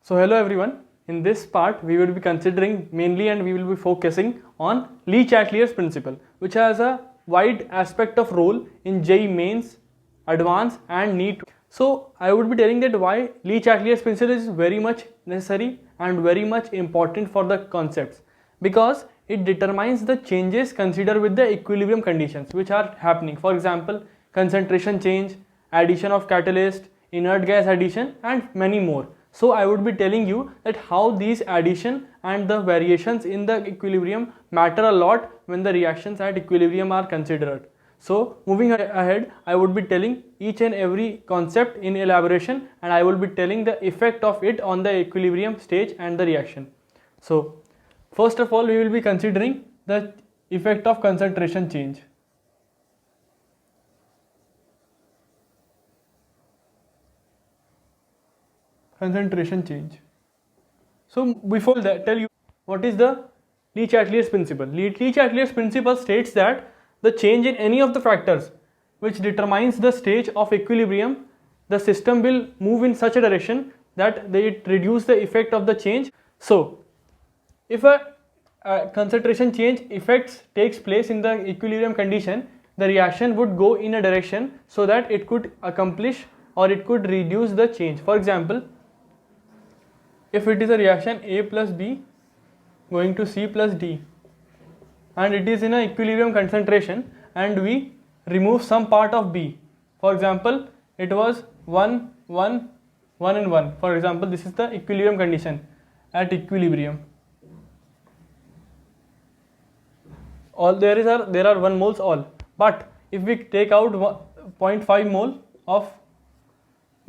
So hello everyone. In this part, we will be considering mainly and we will be focusing on Lee-Chatelier principle, which has a wide aspect of role in JEE Mains, Advanced and NEET. So I would be telling that why Lee-Chatelier principle is very much necessary and very much important for the concepts, because it determines the changes considered with the equilibrium conditions which are happening. For example, concentration change, addition of catalyst, inert gas addition and many more. So I would be telling you that how these addition and the variations in the equilibrium matter a lot when the reactions at equilibrium are considered. So moving ahead, I would be telling each and every concept in elaboration, and I will be telling the effect of it on the equilibrium stage and the reaction. So first of all, we will be considering the effect of concentration change. Concentration change. So before that, tell you what is the Lee-Chatelier's principle. Lee-Chatelier's principle states that the change in any of the factors which determines the stage of equilibrium, the system will move in such a direction that it reduce the effect of the change. So if a concentration change effects takes place in the equilibrium condition, the reaction would go in a direction so that it could accomplish or it could reduce the change. For example, if it is a reaction A plus B going to C plus D and it is in an equilibrium concentration and we remove some part of B, for example it was 1, 1, 1 and 1, for example this is the equilibrium condition. At equilibrium all there are 1 moles all, but if we take out 0.5 mole of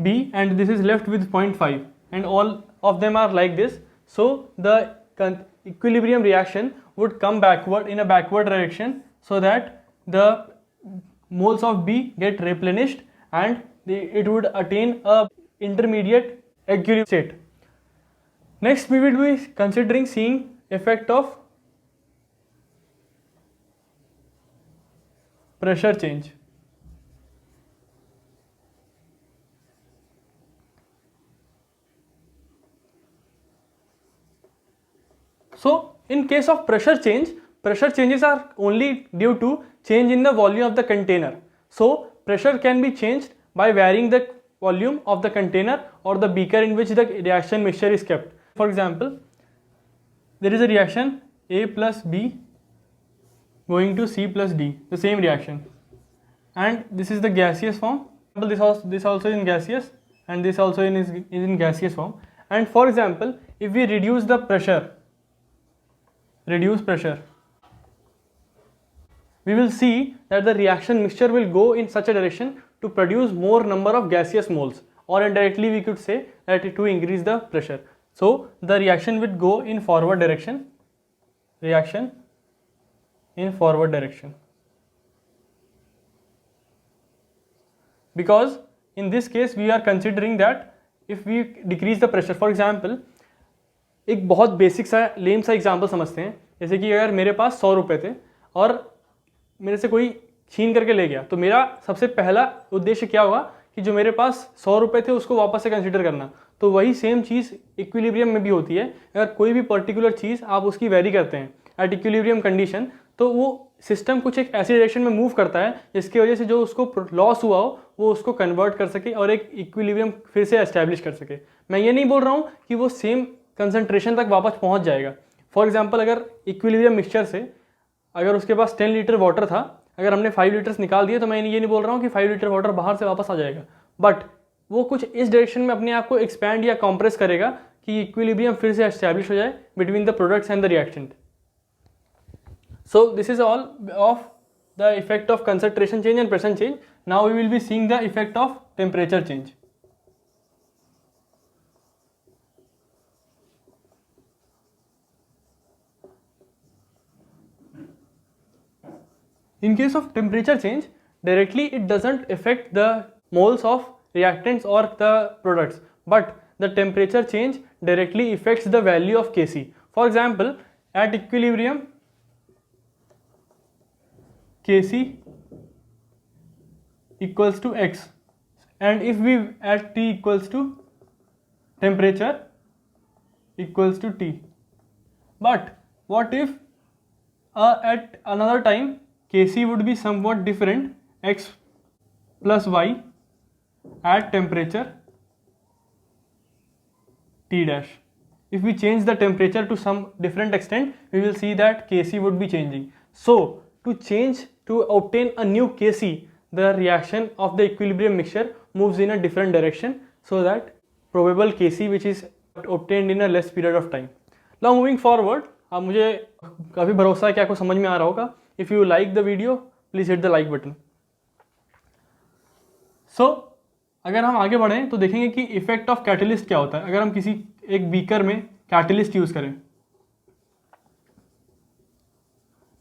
B and this is left with 0.5 and all of them are like this, so the equilibrium reaction would come backward in a backward direction so that the moles of B get replenished and it would attain a intermediate equilibrium state. Next we will be considering seeing effect of pressure change. So in case of pressure changes are only due to change in the volume of the container. So pressure can be changed by varying the volume of the container or the beaker in which the reaction mixture is kept. For example, there is a reaction A plus B going to C plus D, the same reaction, and this is the gaseous form. This also is in gaseous and this also is in gaseous form. And for example, if we reduce pressure, we will see that the reaction mixture will go in such a direction to produce more number of gaseous moles, or indirectly we could say that to increase the pressure. So the reaction would go in forward direction, because in this case we are considering that if we decrease the pressure, for example एक बहुत basic सा लेम सा example समझते हैं, जैसे कि अगर मेरे पास 100 रुपये थे और मेरे से कोई छीन करके ले गया, तो मेरा सबसे पहला उद्देश्य क्या होगा कि जो मेरे पास 100 रुपये थे उसको वापस से कंसिडर करना. तो वही सेम चीज़ इक्विलिब्रियम में भी होती है. अगर कोई भी पर्टिकुलर चीज़ आप उसकी वेरी करते हैं एट इक्विलिब्रियम कंडीशन, तो वो सिस्टम कुछ एक ऐसी डायरेक्शन में मूव करता है जिसकी वजह से जो उसको लॉस हुआ हो वो उसको कन्वर्ट कर सके और एक इक्विलिब्रियम फिर से एस्टैब्लिश कर सके. मैं ये नहीं बोल रहा हूँ कि वो सेम कंसंट्रेशन तक वापस पहुंच जाएगा. फॉर एग्जांपल, अगर इक्विलिब्रियम मिक्सचर से अगर उसके पास 10 लीटर वाटर था, अगर हमने 5 लीटर्स निकाल दिए, तो मैं ये नहीं बोल रहा हूँ कि 5 लीटर वाटर बाहर से वापस आ जाएगा, बट वो कुछ इस डायरेक्शन में अपने आप को एक्सपैंड या कॉम्प्रेस करेगा कि इक्विलिब्रियम फिर से एस्टैब्लिश हो जाए between the products and the reactant. So this is all of the effect of concentration change and pressure change. Now we will be seeing the effect of temperature change. In case of temperature change, directly it doesn't affect the moles of reactants or the products, but the temperature change directly affects the value of Kc. For example, at equilibrium, Kc equals to X, and if we at T equals to temperature, equals to T. But what if at another time Kc would be somewhat different, x plus y at temperature T dash. If we change the temperature to some different extent, we will see that Kc would be changing. So to obtain a new Kc, the reaction of the equilibrium mixture moves in a different direction, so that probable Kc which is obtained in a less period of time. Now moving forward, अब मुझे काफ़ी भरोसा है कि आपको समझ में आ रहा होगा. If you like the video please hit the like button. So अगर हम आगे बढ़ें तो देखेंगे कि इफेक्ट ऑफ कैटलिस्ट क्या होता है अगर हम किसी एक बीकर में कैटलिस्ट यूज करें.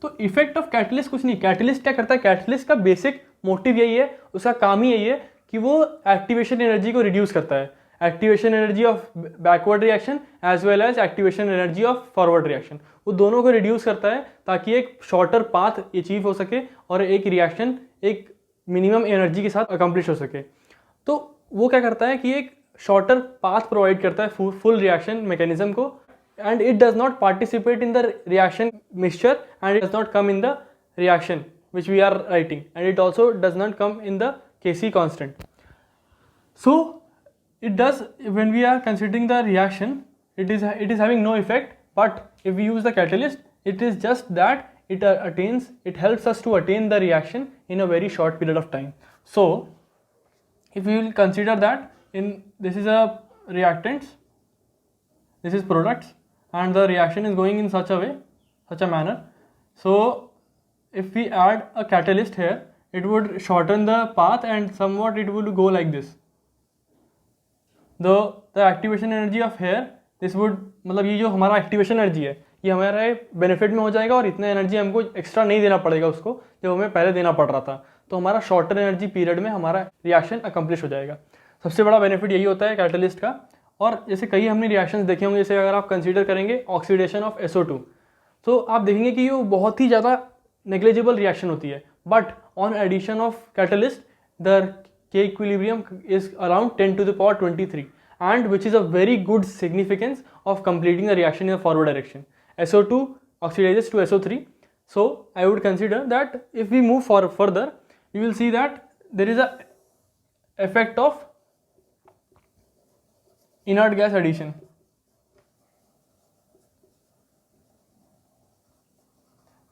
तो इफेक्ट ऑफ कैटलिस्ट कुछ नहीं. कैटलिस्ट क्या करता है? कैटलिस्ट का बेसिक मोटिव यही है, उसका काम ही यही है कि वो एक्टिवेशन एनर्जी को रिड्यूस करता है. Activation energy of backward reaction as well as activation energy of forward reaction, वो दोनों को रिड्यूस करता है ताकि एक शॉर्टर पाथ अचीव हो सके और एक रिएक्शन एक मिनिमम एनर्जी के साथ अकम्प्लिश हो सके. तो वो क्या करता है कि एक शॉर्टर पाथ प्रोवाइड करता है फुल रिएक्शन मैकेनिज्म को, and it does not participate in the reaction mixture and it does not come in the reaction which we are writing, and it also does not come in the Kc constant. So it does, when we are considering the reaction, it is having no effect, but if we use the catalyst, it is just that it helps us to attain the reaction in a very short period of time. So if we will consider that this is a reactants, this is products, and the reaction is going in such a manner. So if we add a catalyst here, it would shorten the path and somewhat it would go like this. The activation energy of here, this would, मतलब ये जो हमारा activation energy है ये हमारे benefit में हो जाएगा और इतना एनर्जी हमको एक्स्ट्रा नहीं देना पड़ेगा उसको जो हमें पहले देना पड़ रहा था. तो हमारा शॉर्टर एनर्जी पीरियड में हमारा रिएक्शन अकम्प्लिश हो जाएगा. सबसे बड़ा बेनिफिट यही होता है कैटलिस्ट का. और जैसे कई हमने रिएक्शंस देखे होंगे, जैसे अगर आप कंसीडर करेंगे ऑक्सीडेशन ऑफ SO2, तो आप देखेंगे कि ये बहुत ही ज़्यादा नेग्लिजिबल रिएक्शन होती है. But on addition of catalyst the K equilibrium is around 10 to the power 23, and which is a very good significance of completing the reaction in the forward direction. SO2 oxidizes to SO3. So I would consider that if we move further, you will see that there is a effect of inert gas addition.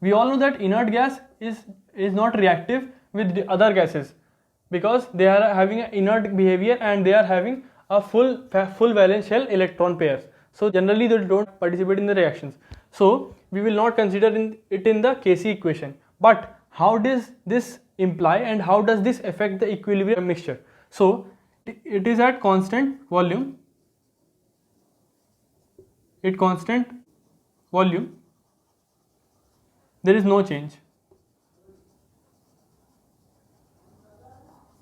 We all know that inert gas is not reactive with the other gases, because they are having an inert behavior and they are having a full valence shell electron pairs. So generally they don't participate in the reactions. So we will not consider it in the Kc equation. But how does this imply and how does this affect the equilibrium mixture? So it is at constant volume. At constant volume there is no change.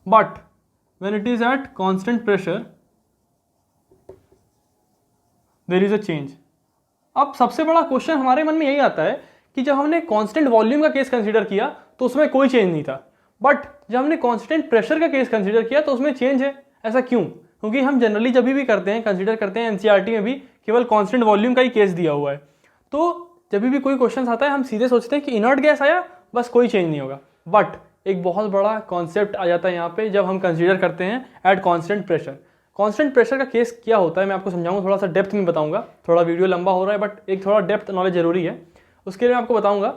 But when it is at constant pressure, there is a change. अब सबसे बड़ा question हमारे मन में यही आता है कि जब हमने कांस्टेंट वॉल्यूम का केस कंसीडर किया तो उसमें कोई चेंज नहीं था, बट जब हमने कांस्टेंट प्रेशर का केस कंसीडर किया तो उसमें चेंज है. ऐसा क्यों? क्योंकि हम जनरली जब भी करते हैं, कंसीडर करते हैं, एनसीईआरटी में भी केवल कांस्टेंट वॉल्यूम का ही केस दिया हुआ है. तो जब भी कोई क्वेश्चन आता है हम सीधे सोचते हैं कि इनर्ट गैस आया बस कोई चेंज नहीं होगा. बट एक बहुत बड़ा कॉन्सेप्ट आ जाता है यहाँ पे जब हम कंसीडर करते हैं at constant pressure. Constant pressure का केस क्या होता है मैं आपको समझाऊंगा, थोड़ा सा डेप्थ में बताऊंगा. थोड़ा वीडियो लंबा हो रहा है बट एक थोड़ा डेप्थ नॉलेज जरूरी है. उसके लिए मैं आपको बताऊंगा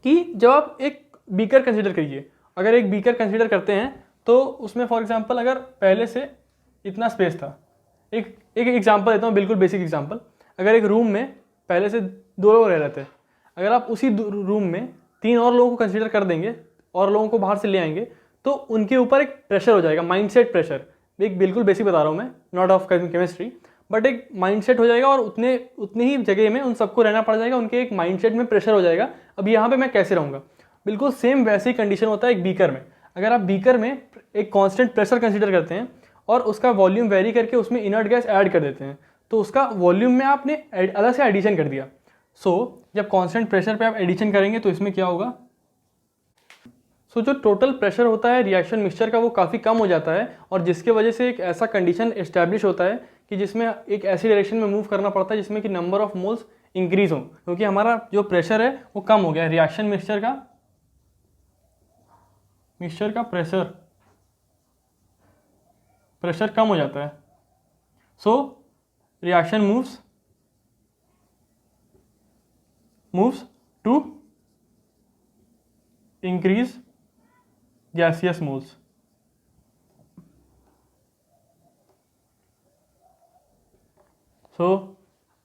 कि जब आप एक बीकर कंसीडर करिए, अगर एक बीकर कंसीडर करते हैं तो उसमें फॉर एग्जांपल अगर पहले से इतना स्पेस था, एक एग्जांपल देता हूँ, बिल्कुल बेसिक एग्जांपल. अगर एक रूम में पहले से 2 लोग रह रहे थे, अगर आप उसी रूम में 3 और लोगों को कंसीडर कर देंगे और लोगों को बाहर से ले आएंगे तो उनके ऊपर एक प्रेशर हो जाएगा, माइंडसेट प्रेशर. एक बिल्कुल बेसिक बता रहा हूँ मैं, नॉट ऑफ केमिस्ट्री, बट एक माइंडसेट हो जाएगा और उतने ही जगह में उन सबको रहना पड़ जाएगा. उनके एक माइंडसेट में प्रेशर हो जाएगा. अब यहाँ पे मैं कैसे रहूँगा? बिल्कुल सेम वैसे ही कंडीशन होता है एक बीकर में. अगर आप बीकर में एक कांस्टेंट प्रेशर कंसीडर करते हैं और उसका वॉल्यूम वेरी करके उसमें इनर्ट गैस ऐड कर देते हैं तो उसका वॉल्यूम में आपने अलग से एडिशन कर दिया. सो जब कांस्टेंट प्रेशर पे आप एडिशन करेंगे तो इसमें क्या होगा? सो जो टोटल प्रेशर होता है रिएक्शन मिक्सचर का वो काफ़ी कम हो जाता है, और जिसके वजह से एक ऐसा कंडीशन एस्टैब्लिश होता है कि जिसमें एक ऐसी डायरेक्शन में मूव करना पड़ता है जिसमें कि नंबर ऑफ मोल्स इंक्रीज हो, क्योंकि हमारा जो प्रेशर है वो कम हो गया, रिएक्शन मिक्सचर का प्रेशर कम हो जाता है। So reaction moves to increase gaseous moles. So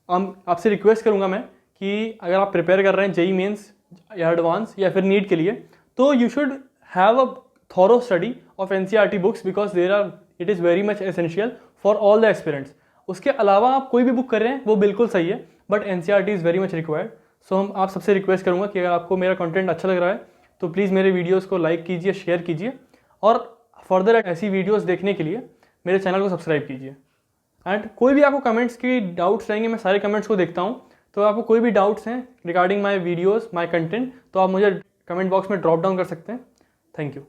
आपसे रिक्वेस्ट करूंगा मैं कि अगर आप प्रिपेयर कर रहे हैं जेई मेंस या एडवांस या फिर नीट के लिए, तो you should have a thorough study of NCERT books because it is very much essential for all the aspirants. उसके अलावा आप कोई भी बुक कर रहे हैं वो बिल्कुल सही है, but NCERT is very much required. So हम आप सबसे रिक्वेस्ट करूंगा कि अगर आपको मेरा कंटेंट अच्छा लग रहा है तो प्लीज़ मेरे वीडियोज़ को लाइक कीजिए, शेयर कीजिए, और फर्दर ऐसी वीडियोज़ देखने के लिए मेरे चैनल को सब्सक्राइब कीजिए। एंड कोई भी आपको कमेंट्स की डाउट्स रहेंगे, मैं सारे कमेंट्स को देखता हूँ, तो आपको कोई भी डाउट्स हैं regarding my videos, my content, तो आप मुझे कमेंट बॉक्स में ड्रॉप डाउन कर सकते हैं। Thank you.